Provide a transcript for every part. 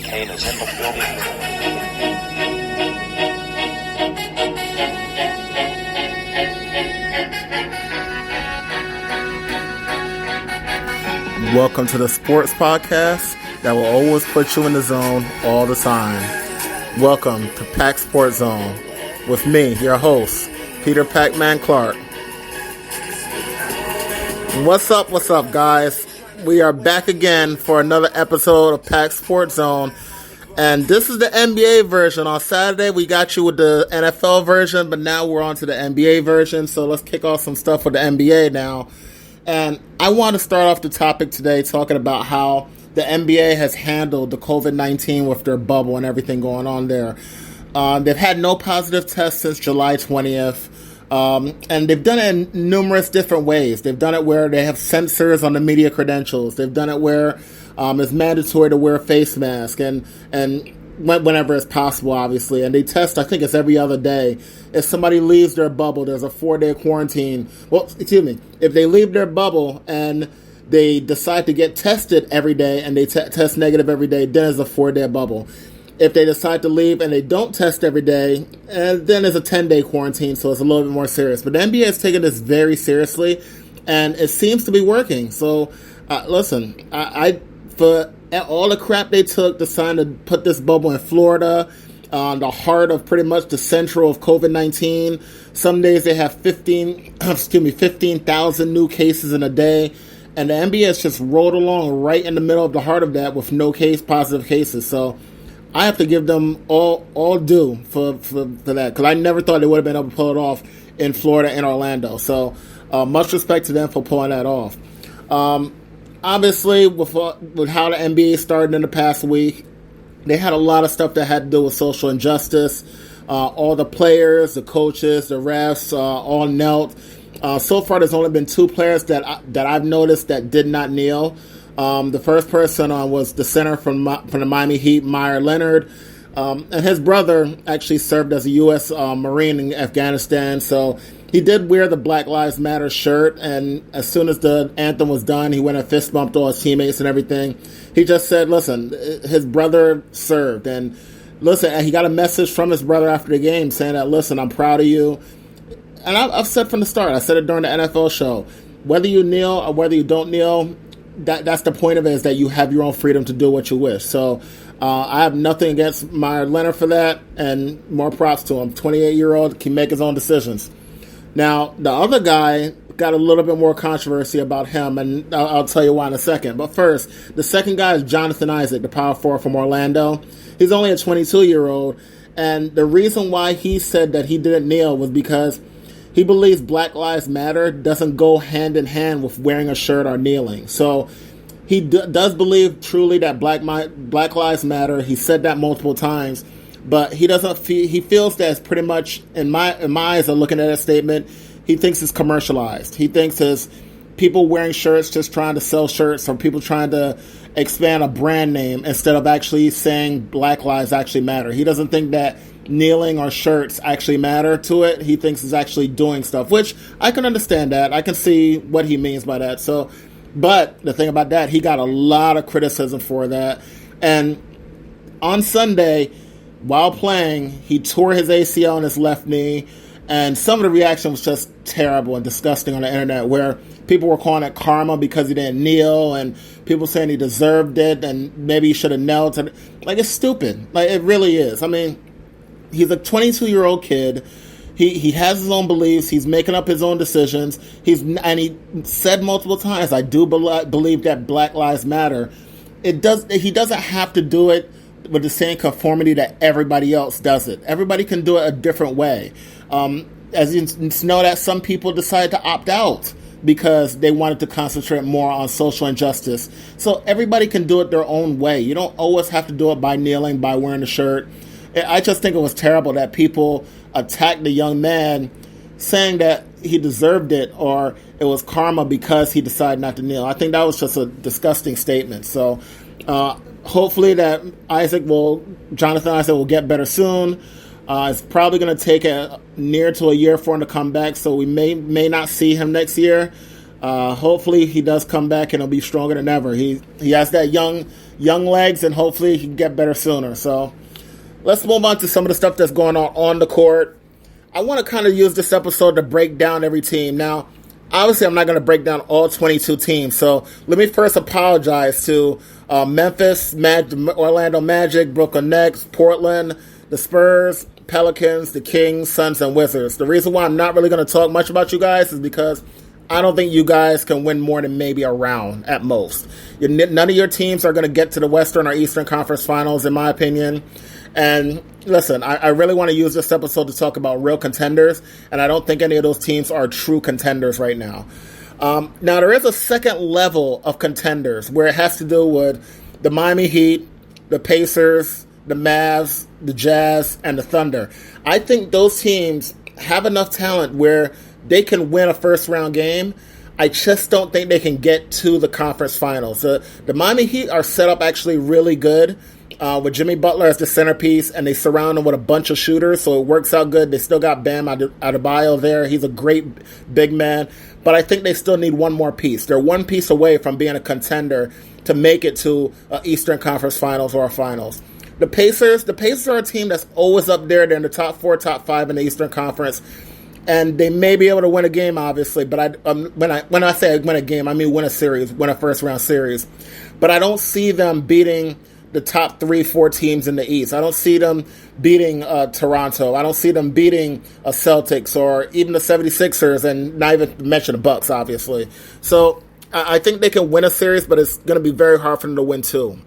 Kane is in the building. Welcome to the sports podcast that will always put you in the zone all the time. Welcome to Pack Sports Zone with me, your host, Peter Pac-Man Clark. What's up, guys? We are back again for another episode of Pack Sports Zone. And this is the NBA version. On Saturday, we got you with the NFL version, but now we're on to the NBA version. So let's kick off some stuff with the NBA now. And I want to start off the topic today talking about how the NBA has handled the COVID-19 with their bubble and everything going on there. They've had no positive tests since July 20th. And they've done it in numerous different ways. They've done it where they have sensors on the media credentials. They've done it where it's mandatory to wear a face mask and whenever it's possible, obviously. And they test, I think it's every other day. If somebody leaves their bubble, there's a 4-day quarantine. Well, excuse me. If they leave their bubble and they decide to get tested every day and they test negative every day, then it's a 4-day bubble. If they decide to leave and they don't test every day, then there's a 10-day quarantine, so it's a little bit more serious. But the NBA is taking this very seriously, and it seems to be working. So, listen, for all the crap they took to sign to put this bubble in Florida, the heart of pretty much the central of COVID-19. Some days they have 15,000 new cases in a day. And the NBA has just rolled along right in the middle of the heart of that with no positive cases. So I have to give them all due for that, because I never thought they would have been able to pull it off in Florida and Orlando. So much respect to them for pulling that off. Obviously, with how the NBA started in the past week, they had a lot of stuff that had to do with social injustice. All the players, the coaches, the refs, all knelt. So far, there's only been 2 players that I've noticed that did not kneel. The first person was the center from the Miami Heat, Meyer Leonard. And his brother actually served as a U.S. Marine in Afghanistan, so he did wear the Black Lives Matter shirt, and as soon as the anthem was done, he went and fist bumped all his teammates and everything. He just said, listen, his brother served, and listen, he got a message from his brother after the game saying that, listen, I'm proud of you. And I've said from the start, I said it during the NFL show, whether you kneel or whether you don't kneel, that's the point of it, is that you have your own freedom to do what you wish. So I have nothing against Meyer Leonard for that, and more props to him. 28-year-old can make his own decisions. Now, the other guy got a little bit more controversy about him, and I'll tell you why in a second. But first, the second guy is Jonathan Isaac, the power forward from Orlando. He's only a 22-year-old, and the reason why he said that he didn't kneel was because he believes Black Lives Matter doesn't go hand in hand with wearing a shirt or kneeling. So he does believe truly that Black Lives Matter. He said that multiple times. But he doesn't. He feels that it's pretty much, in my eyes, of looking at that statement, he thinks it's commercialized. He thinks it's people wearing shirts just trying to sell shirts, or people trying to expand a brand name instead of actually saying Black Lives actually matter. He doesn't think that kneeling or shirts actually matter to it. He thinks it's actually doing stuff, which I can understand that. I can see what he means by that. So, but the thing about that, he got a lot of criticism for that. And on Sunday, while playing, he tore his ACL on his left knee, and some of the reaction was just terrible and disgusting on the internet, where people were calling it karma because he didn't kneel, and people saying he deserved it, and maybe he should have knelt. Like, it's stupid. Like, it really is. I mean, he's a 22-year-old kid. He has his own beliefs. He's making up his own decisions. And he said multiple times, I do believe that Black Lives Matter. He doesn't have to do it with the same conformity that everybody else does it. Everybody can do it a different way. As you know, that some people decided to opt out because they wanted to concentrate more on social injustice. So everybody can do it their own way. You don't always have to do it by kneeling, by wearing a shirt. I just think it was terrible that people attacked the young man saying that he deserved it or it was karma because he decided not to kneel. I think that was just a disgusting statement. So hopefully that Jonathan Isaac will get better soon. It's probably going to take near to a year for him to come back, so we may not see him next year. Hopefully he does come back and he'll be stronger than ever. He has that young young legs, and hopefully he can get better sooner. So let's move on to some of the stuff that's going on the court. I want to kind of use this episode to break down every team. Now, obviously, I'm not going to break down all 22 teams. So let me first apologize to Memphis, Orlando Magic, Brooklyn Nets, Portland, the Spurs, Pelicans, the Kings, Suns, and Wizards. The reason why I'm not really going to talk much about you guys is because I don't think you guys can win more than maybe a round at most. None of your teams are going to get to the Western or Eastern Conference Finals, in my opinion. And listen, I really want to use this episode to talk about real contenders, and I don't think any of those teams are true contenders right now. Now, there is a second level of contenders where it has to do with the Miami Heat, the Pacers, the Mavs, the Jazz, and the Thunder. I think those teams have enough talent where they can win a first-round game. I just don't think they can get to the conference finals. The Miami Heat are set up actually really good with Jimmy Butler as the centerpiece, and they surround him with a bunch of shooters, so it works out good. They still got Bam Adebayo there. He's a great big man, but I think they still need one more piece. They're one piece away from being a contender to make it to Eastern Conference Finals or Finals. The Pacers are a team that's always up there. They're in the top 4, top 5 in the Eastern Conference. And they may be able to win a game, obviously. But when I say win a game, I mean win a series, win a first-round series. But I don't see them beating the top 3-4 teams in the East. I don't see them beating Toronto. I don't see them beating Celtics or even the 76ers, and not even mention the Bucks, obviously. So I think they can win a series, but it's going to be very hard for them to win two.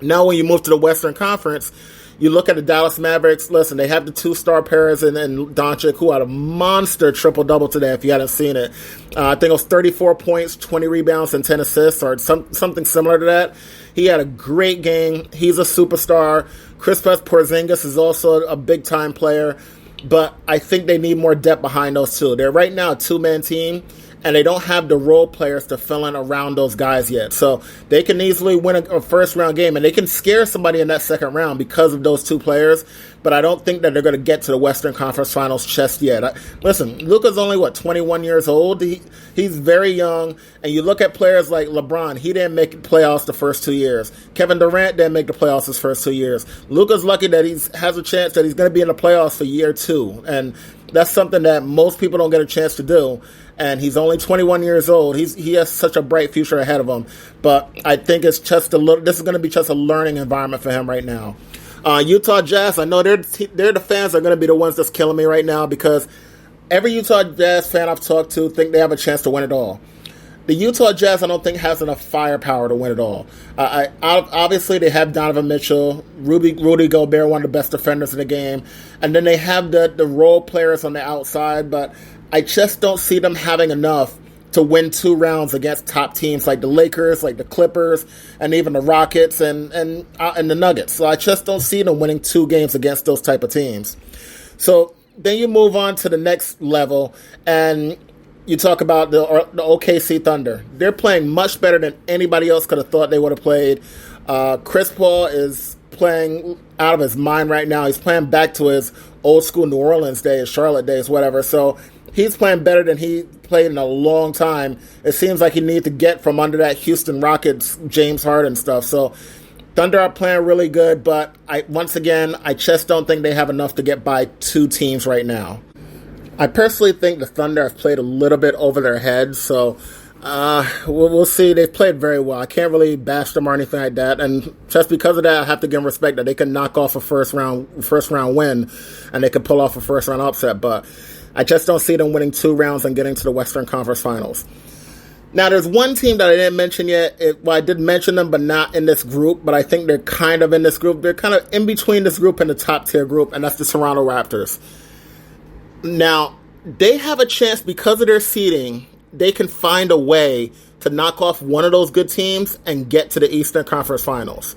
Now, when you move to the Western Conference, you look at the Dallas Mavericks. Listen, they have the two-star pairs and Doncic, who had a monster triple-double today, if you hadn't seen it. I think it was 34 points, 20 rebounds, and 10 assists, or something similar to that. He had a great game. He's a superstar. Kristaps Porzingis is also a big-time player, but I think they need more depth behind those two. They're right now a two-man team, and they don't have the role players to fill in around those guys yet. So they can easily win a first-round game, and they can scare somebody in that second round because of those two players, but I don't think that they're going to get to the Western Conference Finals just yet. Listen, Luka's only, 21 years old? He's very young, and you look at players like LeBron. He didn't make playoffs the first 2 years. Kevin Durant didn't make the playoffs his first 2 years. Luka's lucky that he has a chance that he's going to be in the playoffs for year 2, and that's something that most people don't get a chance to do. And he's only 21 years old. He has such a bright future ahead of him. But I think it's just this is going to be just a learning environment for him right now. Utah Jazz, I know they're the fans that are going to be the ones that's killing me right now, because every Utah Jazz fan I've talked to think they have a chance to win it all. The Utah Jazz, I don't think, has enough firepower to win it all. Obviously, they have Donovan Mitchell, Rudy Gobert, one of the best defenders in the game. And then they have the role players on the outside, but I just don't see them having enough to win 2 rounds against top teams like the Lakers, like the Clippers, and even the Rockets and the Nuggets. So I just don't see them winning 2 games against those type of teams. So then you move on to the next level, and you talk about the OKC Thunder. They're playing much better than anybody else could have thought they would have played. Chris Paul is playing out of his mind right now. He's playing back to his old school New Orleans days, Charlotte days, whatever. So he's playing better than he played in a long time. It seems like he needs to get from under that Houston Rockets, James Harden stuff. So Thunder are playing really good, but I just don't think they have enough to get by 2 teams right now. I personally think the Thunder have played a little bit over their heads, so we'll see. They've played very well. I can't really bash them or anything like that, and just because of that, I have to give them respect that they can knock off a first round win, and they can pull off a first round upset, but I just don't see them winning 2 rounds and getting to the Western Conference Finals. Now, there's one team that I didn't mention yet. I did mention them, but not in this group, but I think they're kind of in this group. They're kind of in between this group and the top-tier group, and that's the Toronto Raptors. Now, they have a chance because of their seeding. They can find a way to knock off one of those good teams and get to the Eastern Conference Finals.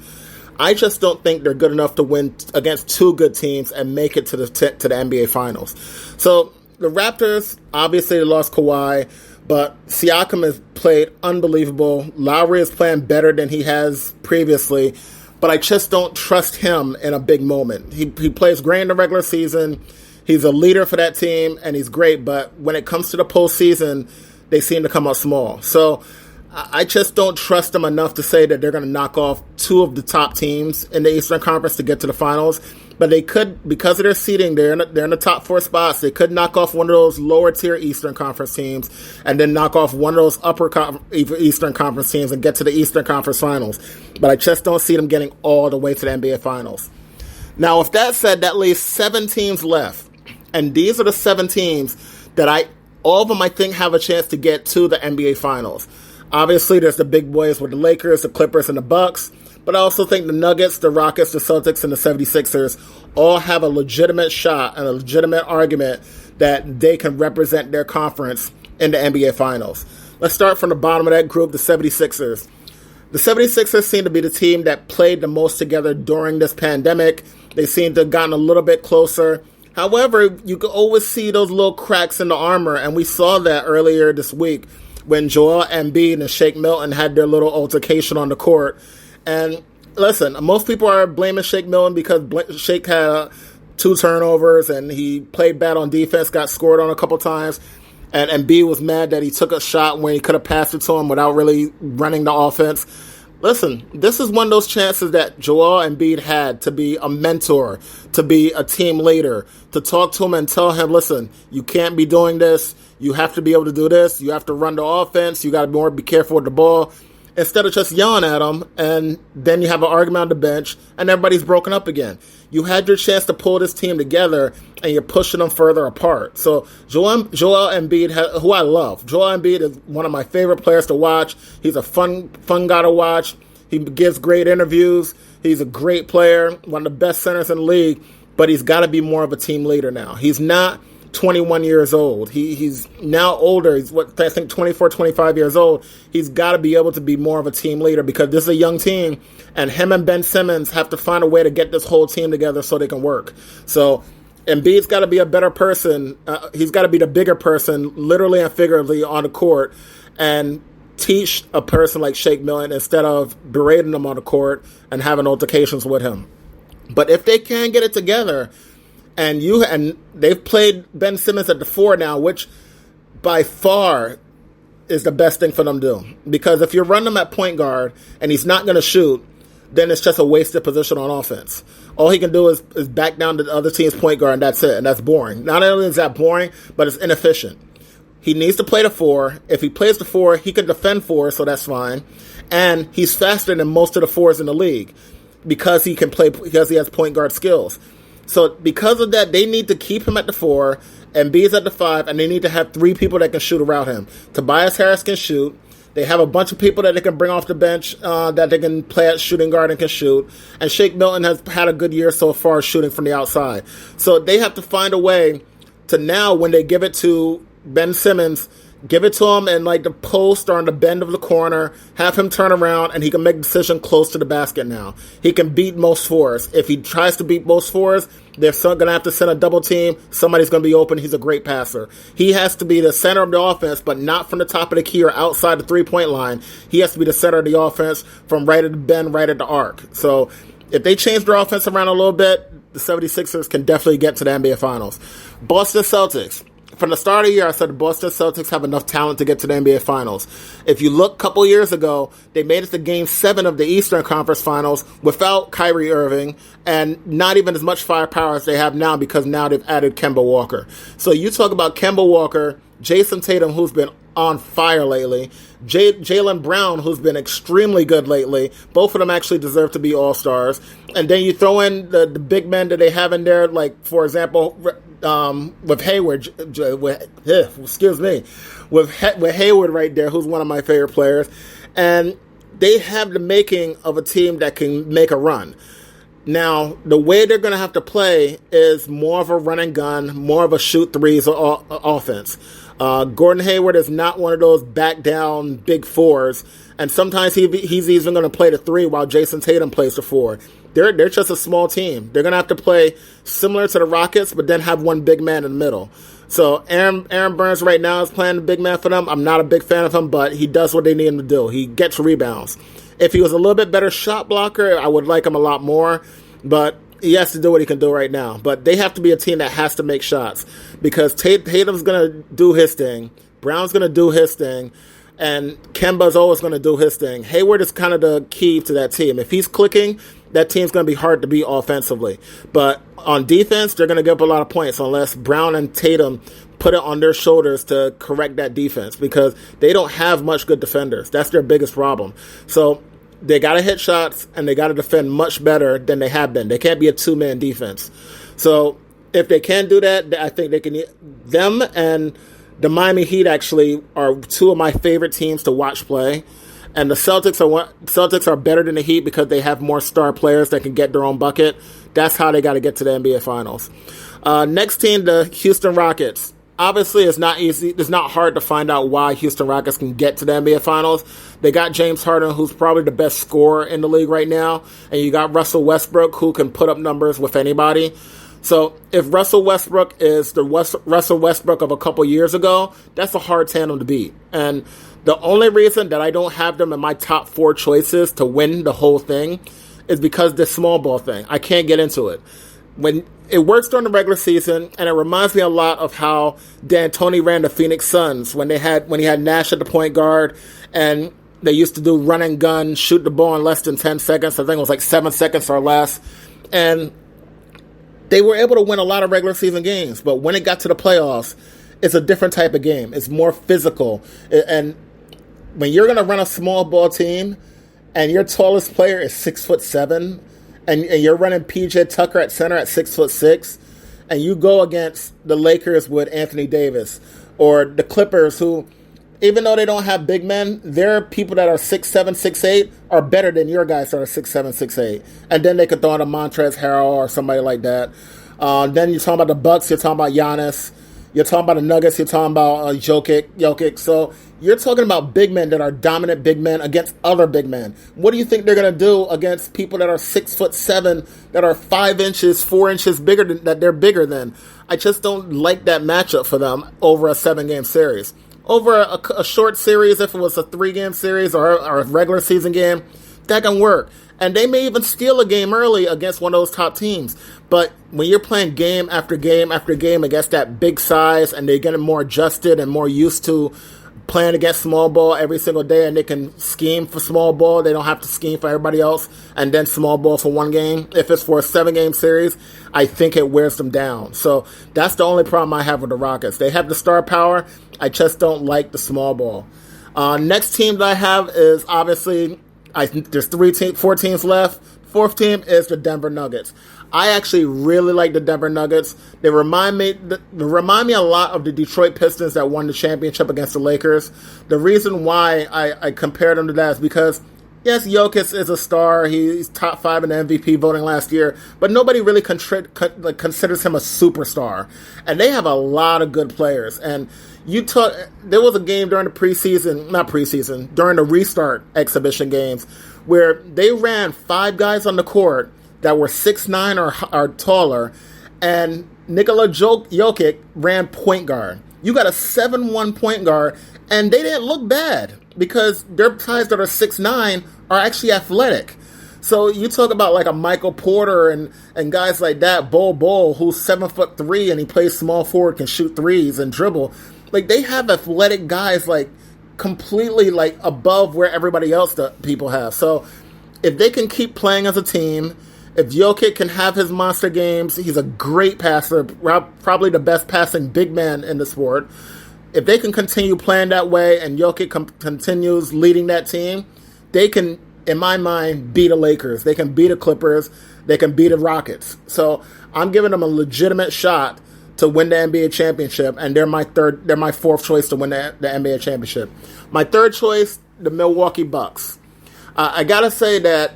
I just don't think they're good enough to win against 2 good teams and make it to the NBA Finals. So the Raptors, obviously they lost Kawhi, but Siakam has played unbelievable. Lowry is playing better than he has previously, but I just don't trust him in a big moment. He plays great in the regular season. He's a leader for that team, and he's great, but when it comes to the postseason, they seem to come out small. So I just don't trust them enough to say that they're going to knock off two of the top teams in the Eastern Conference to get to the finals. But they could, because of their seeding, they're in the top 4 spots. They could knock off one of those lower tier Eastern Conference teams and then knock off one of those Eastern Conference teams and get to the Eastern Conference Finals. But I just don't see them getting all the way to the NBA Finals. Now, with that said, that leaves 7 teams left. And these are the 7 teams that all of them I think have a chance to get to the NBA Finals. Obviously, there's the big boys with the Lakers, the Clippers, and the Bucks. But I also think the Nuggets, the Rockets, the Celtics, and the 76ers all have a legitimate shot and a legitimate argument that they can represent their conference in the NBA Finals. Let's start from the bottom of that group, the 76ers. The 76ers seem to be the team that played the most together during this pandemic. They seem to have gotten a little bit closer. However, you can always see those little cracks in the armor, and we saw that earlier this week when Joel Embiid and Shake Milton had their little altercation on the court. And listen, most people are blaming Shake Milton because Shake had 2 turnovers and he played bad on defense, got scored on a couple times. And Embiid was mad that he took a shot when he could have passed it to him without really running the offense. Listen, this is one of those chances that Joel Embiid had to be a mentor, to be a team leader, to talk to him and tell him, listen, you can't be doing this. You have to be able to do this. You have to run the offense. You got to be careful with the ball. Instead of just yelling at him, and then you have an argument on the bench, and everybody's broken up again. You had your chance to pull this team together, and you're pushing them further apart. So Joel Embiid, who I love, Joel Embiid is one of my favorite players to watch. He's a fun guy to watch. He gives great interviews. He's a great player, one of the best centers in the league, but he's got to be more of a team leader now. He's not 21 years old. He's now older. He's, I think 24, 25 years old. He's got to be able to be more of a team leader because this is a young team, and him and Ben Simmons have to find a way to get this whole team together so they can work. So Embiid's got to be a better person. He's got to be the bigger person, literally and figuratively, on the court, and teach a person like Shake Milton instead of berating him on the court and having altercations with him. But if they can get it together, and they've played Ben Simmons at the 4 now, which by far is the best thing for them to do. Because if you run him at point guard and he's not going to shoot, then it's just a wasted position on offense. All he can do is back down to the other team's point guard, and that's it. And that's boring. Not only is that boring, but it's inefficient. He needs to play the 4. If he plays the 4, he can defend 4, so that's fine. And he's faster than most of the 4s in the league because he has point guard skills. So because of that, they need to keep him at the 4, and Embiid's at the 5, and they need to have 3 people that can shoot around him. Tobias Harris can shoot. They have a bunch of people that they can bring off the bench that they can play at shooting guard and can shoot. And Shake Milton has had a good year so far shooting from the outside. So they have to find a way to now, when they give it to Ben Simmons, give it to him in like the post or on the bend of the corner, have him turn around, and he can make a decision close to the basket now. He can beat most 4s. If he tries to beat most 4s, they're going to have to send a double team. Somebody's going to be open. He's a great passer. He has to be the center of the offense, but not from the top of the key or outside the three-point line. He has to be the center of the offense from right at the bend, right at the arc. So if they change their offense around a little bit, the 76ers can definitely get to the NBA Finals. Boston Celtics. From the start of the year, I said the Boston Celtics have enough talent to get to the NBA Finals. If you look a couple years ago, they made it to Game 7 of the Eastern Conference Finals without Kyrie Irving and not even as much firepower as they have now because now they've added Kemba Walker. So you talk about Kemba Walker, Jason Tatum, who's been on fire lately, Jaylen Brown, who's been extremely good lately. Both of them actually deserve to be All-Stars. And then you throw in the big men that they have in there, like, for example, with Hayward, with Hayward right there, who's one of my favorite players. And they have the making of a team that can make a run. Now, the way they're going to have to play is more of a run and gun, more of a shoot threes offense. Gordon Hayward is not one of those back down big 4s, and sometimes he's even going to play the 3 while Jason Tatum plays the 4. They're just a small team. They're going to have to play similar to the Rockets, but then have one big man in the middle. So Aaron Burns right now is playing the big man for them. I'm not a big fan of him, but he does what they need him to do. He gets rebounds. If he was a little bit better shot blocker, I would like him a lot more, but he has to do what he can do right now. But they have to be a team that has to make shots because Tatum's going to do his thing. Brown's going to do his thing. And Kemba's always going to do his thing. Hayward is kind of the key to that team. If he's clicking, that team's going to be hard to beat offensively. But on defense, they're going to give up a lot of points unless Brown and Tatum put it on their shoulders to correct that defense, because they don't have much good defenders. That's their biggest problem. So they got to hit shots, and they got to defend much better than they have been. They can't be a two-man defense. So if they can do that, I think they can. Them and the Miami Heat actually are two of my favorite teams to watch play. And the Celtics are better than the Heat because they have more star players that can get their own bucket. That's how they got to get to the NBA Finals. Next team, the Houston Rockets. Obviously, it's not easy. It's not hard to find out why Houston Rockets can get to the NBA Finals. They got James Harden, who's probably the best scorer in the league right now. And you got Russell Westbrook, who can put up numbers with anybody. So if Russell Westbrook is the Russell Westbrook of a couple years ago, that's a hard tandem to beat. And the only reason that I don't have them in my top 4 choices to win the whole thing is because this small ball thing. I can't get into it. When it works during the regular season, and it reminds me a lot of how D'Antoni ran the Phoenix Suns when he had Nash at the point guard, and they used to do run and gun, shoot the ball in less than 10 seconds. I think it was like 7 seconds or less. And they were able to win a lot of regular season games, but when it got to the playoffs, it's a different type of game. It's more physical. And when you're going to run a small ball team and your tallest player is 6'7", and you're running PJ Tucker at center at 6'6", and you go against the Lakers with Anthony Davis, or the Clippers, who, even though they don't have big men, their people that are 6'7", 6'8", are better than your guys that are 6'7", 6'8". And then they could throw in a Montrezl Harrell or somebody like that. Then you're talking about the Bucks, you're talking about Giannis, you're talking about the Nuggets, you're talking about Jokic. So you're talking about big men that are dominant big men against other big men. What do you think they're going to do against people that are 6'7", that are 5 inches, 4 inches bigger that they're bigger than? I just don't like that matchup for them over a 7-game series. Over a short series, if it was a 3-game series or a regular season game, that can work. And they may even steal a game early against one of those top teams. But when you're playing game after game after game against that big size, and they're getting more adjusted and more used to playing against small ball every single day, and they can scheme for small ball, they don't have to scheme for everybody else, and then small ball for one game. If it's for a 7-game series, I think it wears them down. So that's the only problem I have with the Rockets. They have the star power. I just don't like the small ball. Next team that I have is obviously, I think there's 4 teams left. 4th team is the Denver Nuggets. I actually really like the Denver Nuggets. They remind me a lot of the Detroit Pistons that won the championship against the Lakers. The reason why I compared them to that is because, yes, Jokic is a star. He's top 5 in the MVP voting last year, but nobody really considers him a superstar. And they have a lot of good players. And there was a game during during the restart exhibition games, where they ran 5 guys on the court that were 6'9" or taller, and Nikola Jokic ran point guard. You got a 7'1" point guard, and they didn't look bad because their guys that are 6'9" are actually athletic. So you talk about like a Michael Porter and guys like that, Bol, who's 7'3" and he plays small forward, can shoot threes and dribble. Like, they have athletic guys like completely like above where everybody else that people have. So if they can keep playing as a team, if Jokic can have his monster games, he's a great passer, probably the best passing big man in the sport. If they can continue playing that way and Jokic continues leading that team, they can, in my mind, beat the Lakers. They can beat the Clippers. They can beat the Rockets. So I'm giving them a legitimate shot to win the NBA championship, and they're my 4th choice to win the NBA championship. My 3rd choice, the Milwaukee Bucks. I gotta say that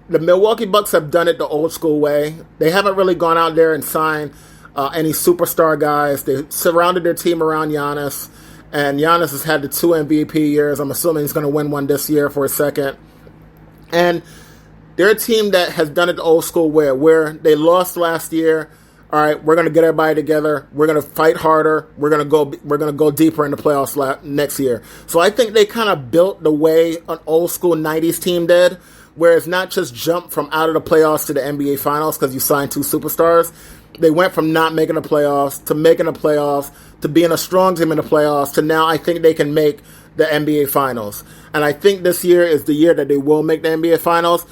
the Milwaukee Bucks have done it the old school way. They haven't really gone out there and signed any superstar guys. They surrounded their team around Giannis, and Giannis has had the 2 MVP years. I'm assuming he's going to win one this year for a second. And they're a team that has done it the old school way, where they lost last year. All right, we're going to get everybody together. We're going to fight harder. We're going to go deeper in the playoffs next year. So I think they kind of built the way an old school 90s team did, where it's not just jump from out of the playoffs to the NBA Finals because you signed 2 superstars. They went from not making the playoffs to making the playoffs to being a strong team in the playoffs to now I think they can make the NBA Finals. And I think this year is the year that they will make the NBA Finals.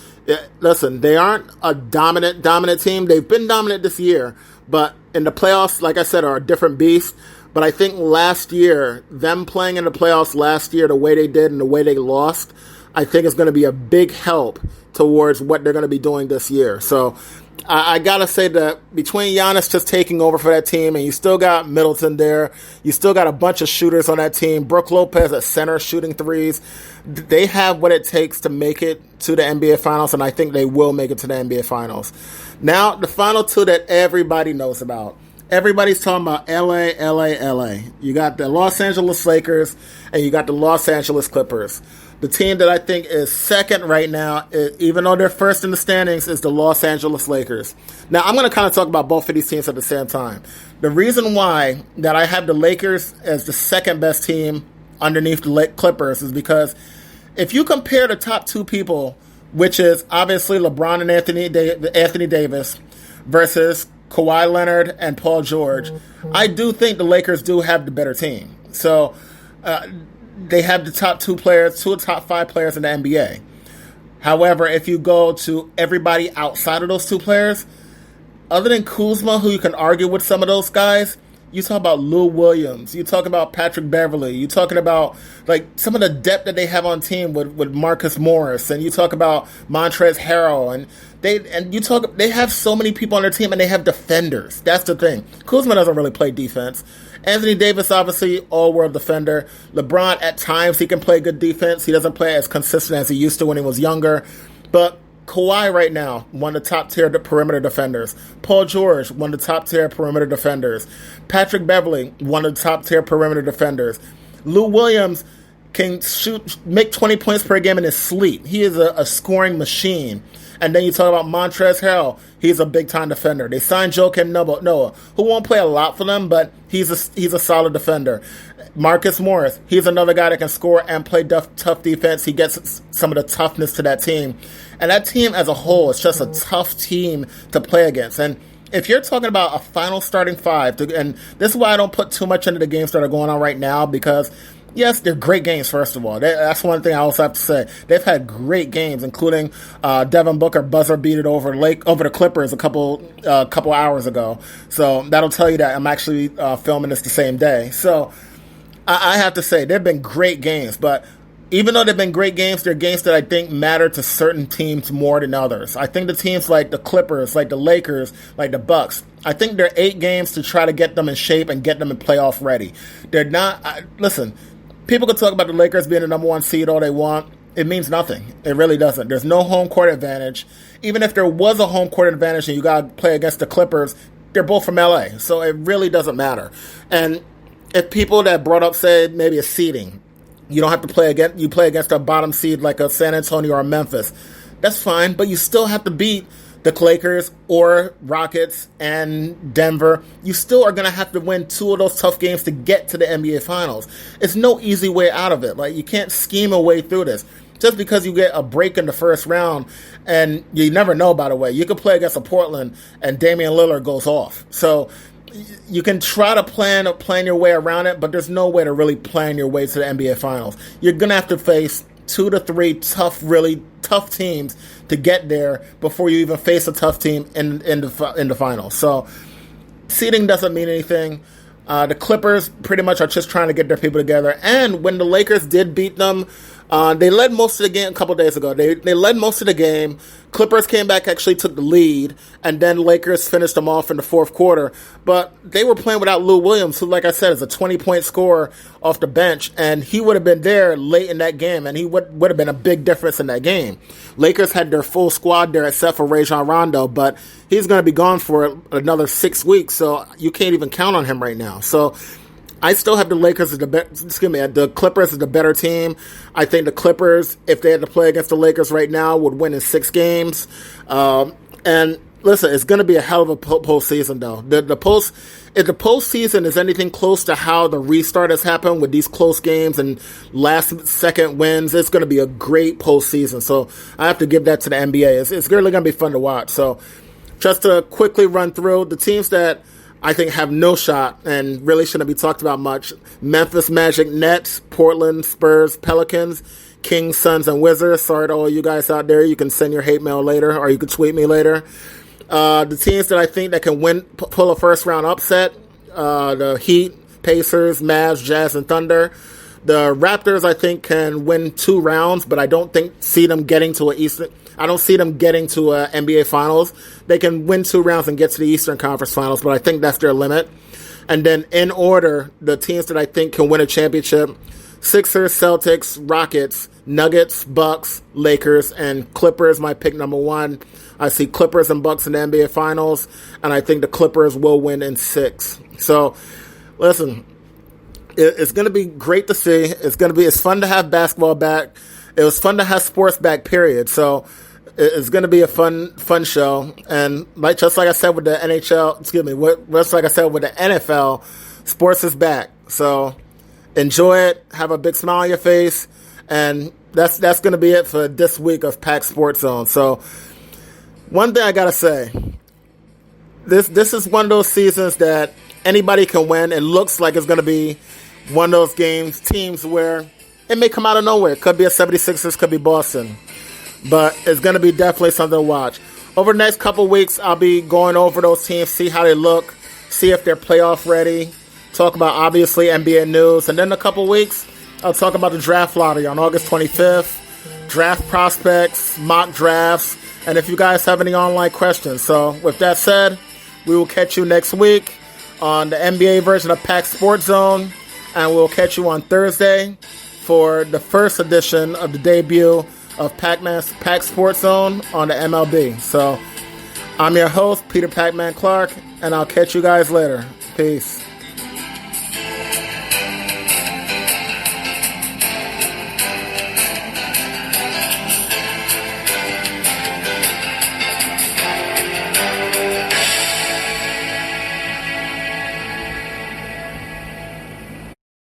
Listen, they aren't a dominant team. They've been dominant this year, but in the playoffs, like I said, are a different beast. But I think last year, them playing in the playoffs last year, the way they did and the way they lost, I think is going to be a big help towards what they're going to be doing this year. So I got to say that between Giannis just taking over for that team, and you still got Middleton there, you still got a bunch of shooters on that team, Brook Lopez at center shooting threes, they have what it takes to make it to the NBA Finals, and I think they will make it to the NBA Finals. Now, the final two that everybody knows about. Everybody's talking about LA. You got the Los Angeles Lakers, and you got the Los Angeles Clippers. The team that I think is second right now, even though they're first in the standings, is the Los Angeles Lakers. Now, I'm going to kind of talk about both of these teams at the same time. The reason why that I have the Lakers as the second best team underneath the Clippers is because if you compare the top two people, which is obviously LeBron and Anthony Davis versus Kawhi Leonard and Paul George, I do think the Lakers do have the better team. So, they have the top two of the top five players in the NBA. However, if you go to everybody outside of those two players, other than Kuzma, who you can argue with some of those guys, you talk about Lou Williams, you talk about Patrick Beverley, you talking about like some of the depth that they have on team with Marcus Morris, and you talk about Montrezl Harrell, and they have so many people on their team, and they have defenders. That's the thing. Kuzma doesn't really play defense. Anthony Davis, obviously, all-world defender. LeBron, at times, he can play good defense. He doesn't play as consistent as he used to when he was younger. But Kawhi right now, one of the top-tier perimeter defenders. Paul George, one of the top-tier perimeter defenders. Patrick Beverley, one of the top-tier perimeter defenders. Lou Williams can make 20 points per game in his sleep. He is a scoring machine. And then you talk about Montrezl Harrell. He's a big-time defender. They signed Joakim Noah, who won't play a lot for them, but he's a solid defender. Marcus Morris, he's another guy that can score and play tough defense. He gets some of the toughness to that team. And that team as a whole is just a tough team to play against. And if you're talking about a final starting five, and this is why I don't put too much into the games that are going on right now, because yes, they're great games, first of all. That's one thing I also have to say. They've had great games, including Devin Booker buzzer beat it over the Clippers a couple hours ago. So that'll tell you that I'm actually filming this the same day. So I have to say, they've been great games. But even though they've been great games, they're games that I think matter to certain teams more than others. I think the teams like the Clippers, like the Lakers, like the Bucks, I think they're 8 games to try to get them in shape and get them in playoff ready. They're not... listen... People can talk about the Lakers being the number one seed all they want. It means nothing. It really doesn't. There's no home court advantage. Even if there was a home court advantage and you got to play against the Clippers, they're both from LA. So it really doesn't matter. And if people that brought up said maybe a seeding, you don't have to play against, you play against a bottom seed like a San Antonio or a Memphis. That's fine, but you still have to beat the Lakers or Rockets and Denver. You still are going to have to win 2 of those tough games to get to the NBA Finals. It's no easy way out of it. Like, you can't scheme a way through this. Just because you get a break in the first round, and you never know, by the way, you could play against a Portland and Damian Lillard goes off. So you can try to plan your way around it, but there's no way to really plan your way to the NBA Finals. You're going to have to face 2 to 3 really tough teams to get there before you even face a tough team in the finals. So seeding doesn't mean anything. The Clippers pretty much are just trying to get their people together. And when the Lakers did beat them, they led most of the game a couple days ago. They led most of the game. Clippers came back, actually took the lead, and then Lakers finished them off in the fourth quarter. But they were playing without Lou Williams, who, like I said, is a 20-point scorer off the bench, and he would have been there late in that game, and he would have been a big difference in that game. Lakers had their full squad there except for Rajon Rondo, but he's going to be gone for another 6 weeks, so you can't even count on him right now. So I still have the Lakers as the Clippers as the better team. I think the Clippers, if they had to play against the Lakers right now, would win in 6 games. And listen, it's going to be a hell of a postseason, though. If the postseason is anything close to how the restart has happened with these close games and last-second wins, it's going to be a great postseason. So I have to give that to the NBA. It's really going to be fun to watch. So just to quickly run through the teams that I think have no shot and really shouldn't be talked about much. Memphis Magic, Nets, Portland Spurs, Pelicans, Kings, Suns, and Wizards. Sorry to all you guys out there. You can send your hate mail later, or you can tweet me later. The teams that I think that can pull a first round upset, the Heat, Pacers, Mavs, Jazz, and Thunder. The Raptors, I think, can win 2 rounds, but I don't see them getting to I don't see them getting to a NBA Finals. They can win 2 rounds and get to the Eastern Conference Finals, but I think that's their limit. And then in order, the teams that I think can win a championship: Sixers, Celtics, Rockets, Nuggets, Bucks, Lakers, and Clippers. My pick number 1. I see Clippers and Bucks in the NBA Finals, and I think the Clippers will win in 6. So, listen, it's going to be great to see. It's fun to have basketball back. It was fun to have sports back, period. So, it's going to be a fun show. And just like I said with the NHL, just like I said with the NFL, sports is back. So enjoy it. Have a big smile on your face. And that's going to be it for this week of Pack Sports Zone. So one thing I got to say, this is one of those seasons that anybody can win. It looks like it's going to be one of those teams where it may come out of nowhere. It could be a 76ers, could be Boston. But it's going to be definitely something to watch. Over the next couple weeks, I'll be going over those teams, see how they look, see if they're playoff ready, talk about, obviously, NBA news. And then in a couple weeks, I'll talk about the draft lottery on August 25th, draft prospects, mock drafts, and if you guys have any online questions. So with that said, we will catch you next week on the NBA version of Pack Sports Zone, and we'll catch you on Thursday for the first edition of the debut of Pack Sports Zone on the MLB. So I'm your host, Peter Pac-Man Clark, and I'll catch you guys later. Peace.